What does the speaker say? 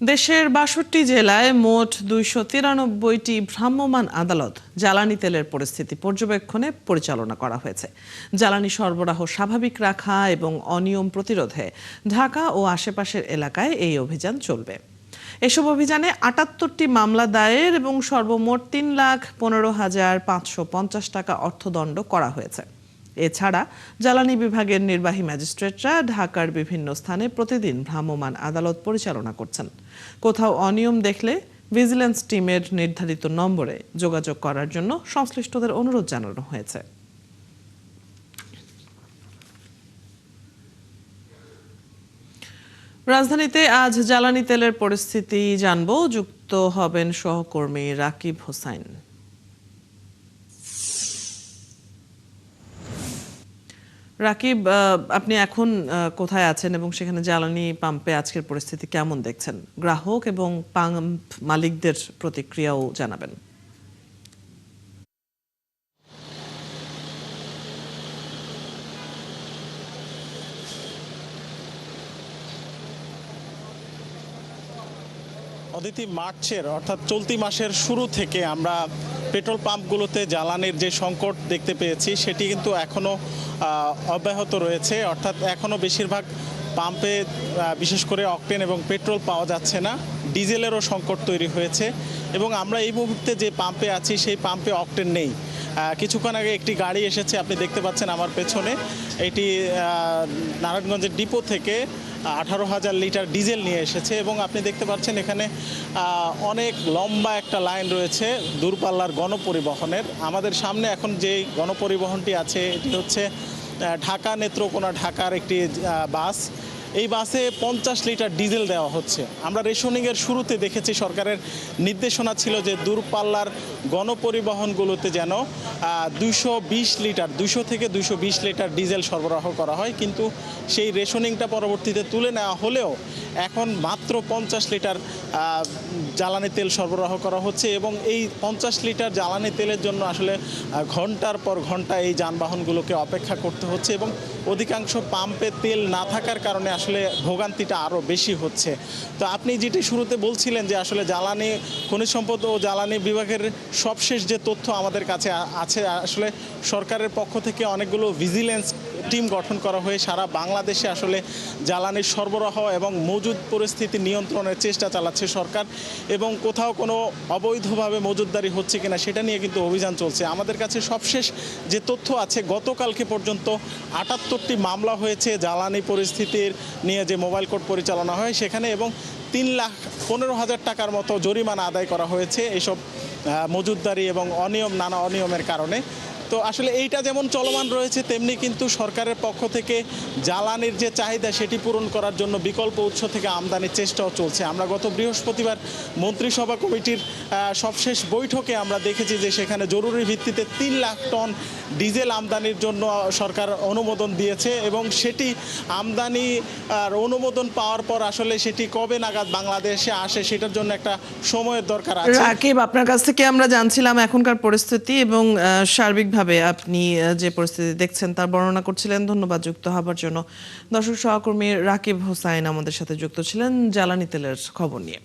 দেশের ৬২ জেলায় মোট ২৯৩টি ভ্রাম্যমাণ আদালত জ্বালানি তেলের পরিস্থিতি পর্যবেক্ষণে পরিচালনা করা হয়েছে। জ্বালানি সরবরাহ স্বাভাবিক রাখা এবং অনিয়ম প্রতিরোধে ঢাকা ও আশেপাশের এলাকায় এই অভিযান চলবে। এসব অভিযানে ৭৮টি মামলা দায়ের এবং সর্বমোট ৩,১৫,৫৫০ টাকা অর্থদণ্ড করা হয়েছে। এছাড়া জ্বালানি বিভাগের নির্বাহী ম্যাজিস্ট্রেটরা ঢাকার বিভিন্ন স্থানে প্রতিদিন ভ্রাম্যমাণ আদালত পরিচালনা করছেন। কোথাও অনিয়ম দেখলে ভিজিল্যান্স টিমের নির্ধারিত নম্বরে যোগাযোগ করার জন্য সংশ্লিষ্টদের অনুরোধ জানানো হয়েছে। রাজধানীতে আজ জ্বালানি তেলের পরিস্থিতি জানবো, যুক্ত হবেন সহকর্মী রাকিব হোসাইন। রাকিব, আপনি এখন কোথায় আছেন এবং সেখানে জ্বালানি পাম্পে আজকের পরিস্থিতি কেমন দেখছেন? গ্রাহক এবং পাম্প মালিকদের প্রতিক্রিয়াও জানাবেন। অদিতি, মার্চের অর্থাৎ চলতি মাসের শুরু থেকে আমরা পেট্রোল পাম্পগুলোতে জ্বালানির যে সংকট দেখতে পেয়েছি সেটি কিন্তু এখনও অব্যাহত রয়েছে। অর্থাৎ এখনও বেশিরভাগ পাম্পে বিশেষ করে অকটেন এবং পেট্রোল পাওয়া যাচ্ছে না, ডিজেলেরও সংকট তৈরি হয়েছে। এবং আমরা এই মুহূর্তে যে পাম্পে আছি সেই পাম্পে অকটেন নেই। কিছুক্ষণ আগে একটি গাড়ি এসেছে, আপনি দেখতে পাচ্ছেন আমার পেছনে, এটি নারায়ণগঞ্জের ডিপো থেকে 18,000 লিটার ডিজেল নিয়ে এসেছে। এবং আপনি দেখতে পাচ্ছেন এখানে অনেক লম্বা একটা লাইন রয়েছে দূরপাল্লার গণপরিবহনের। আমাদের সামনে এখন যে গণপরিবহনটি আছে এটি হচ্ছে ঢাকা নেত্রকোনা ঢাকার একটি বাস। এই বাসে 50 লিটার ডিজেল দেওয়া হচ্ছে। আমরা রেশনিংয়ের শুরুতে দেখেছি সরকারের নির্দেশনা ছিল যে দূরপাল্লার গণপরিবহনগুলোতে যেন 200 থেকে 220 লিটার ডিজেল সরবরাহ করা হয়, কিন্তু সেই রেশনিংটা পরবর্তীতে তুলে নেওয়া হলেও এখন মাত্র 50 লিটার জ্বালানি তেল সরবরাহ করা হচ্ছে। এবং এই 50 লিটার জ্বালানি তেলের জন্য আসলে ঘন্টার পর ঘন্টা এই যানবাহনগুলোকে অপেক্ষা করতে হচ্ছে এবং অধিকাংশ পাম্পে তেল না থাকার কারণে আসলে ভোগান্তিটা আরও বেশি হচ্ছে। তো আপনি যেটি শুরুতে বলছিলেন যে আসলে জ্বালানি খনিজ সম্পদ ও জ্বালানি বিভাগের সবশেষ যে তথ্য আমাদের কাছে আছে, আসলে সরকারের পক্ষ থেকে অনেকগুলো ভিজিলেন্স টিম গঠন করা হয়ে সারা বাংলাদেশে আসলে জ্বালানির সরবরাহ এবং মজুদ পরিস্থিতি নিয়ন্ত্রণের চেষ্টা চালাচ্ছে সরকার। এবং কোথাও কোনো অবৈধভাবে মজুদদারি হচ্ছে কিনা সেটা নিয়ে কিন্তু অভিযান চলছে। আমাদের কাছে সবশেষ যে তথ্য আছে, গতকালকে পর্যন্ত ৭৮টি মামলা হয়েছে জ্বালানি পরিস্থিতির নিয়ে যে মোবাইল কোর্ট পরিচালনা হয় সেখানে, এবং 3,15,000 টাকার মতো জরিমানা আদায় করা হয়েছে এইসব মজুদদারি এবং নানা অনিয়মের কারণে। তো আসলে এইটা যেমন চলমান রয়েছে, তেমনি কিন্তু সরকারের পক্ষ থেকে জ্বালানির যে চাহিদা সেটি পূরণ করার জন্য বিকল্প উৎস থেকে আমদানির চেষ্টাও চলছে। আমরা গত বৃহস্পতিবার মন্ত্রিসভা কমিটির সবশেষ বৈঠকে আমরা দেখেছি যে সেখানে জরুরি ভিত্তিতে 3 লাখ টন ডিজেল আমদানির জন্য সরকার অনুমোদন দিয়েছে। এবং সেটি আমদানি আর অনুমোদন পাওয়ার পর আসলে সেটি কবে নাগাদ বাংলাদেশে আসে সেটার জন্য একটা সময়ের দরকার আছে। রাকিব, আপনার কাছ থেকে আমরা জানছিলাম এখনকার পরিস্থিতি এবং সার্বিকভাবে আপনি যে পরিস্থিতি দেখছেন তার বর্ণনা করছিলেন। ধন্যবাদ যুক্ত হবার জন্য। দর্শক, সহকর্মী রাকিব হোসাইন আমাদের সাথে যুক্ত ছিলেন জ্বালানি তেলের খবর নিয়ে।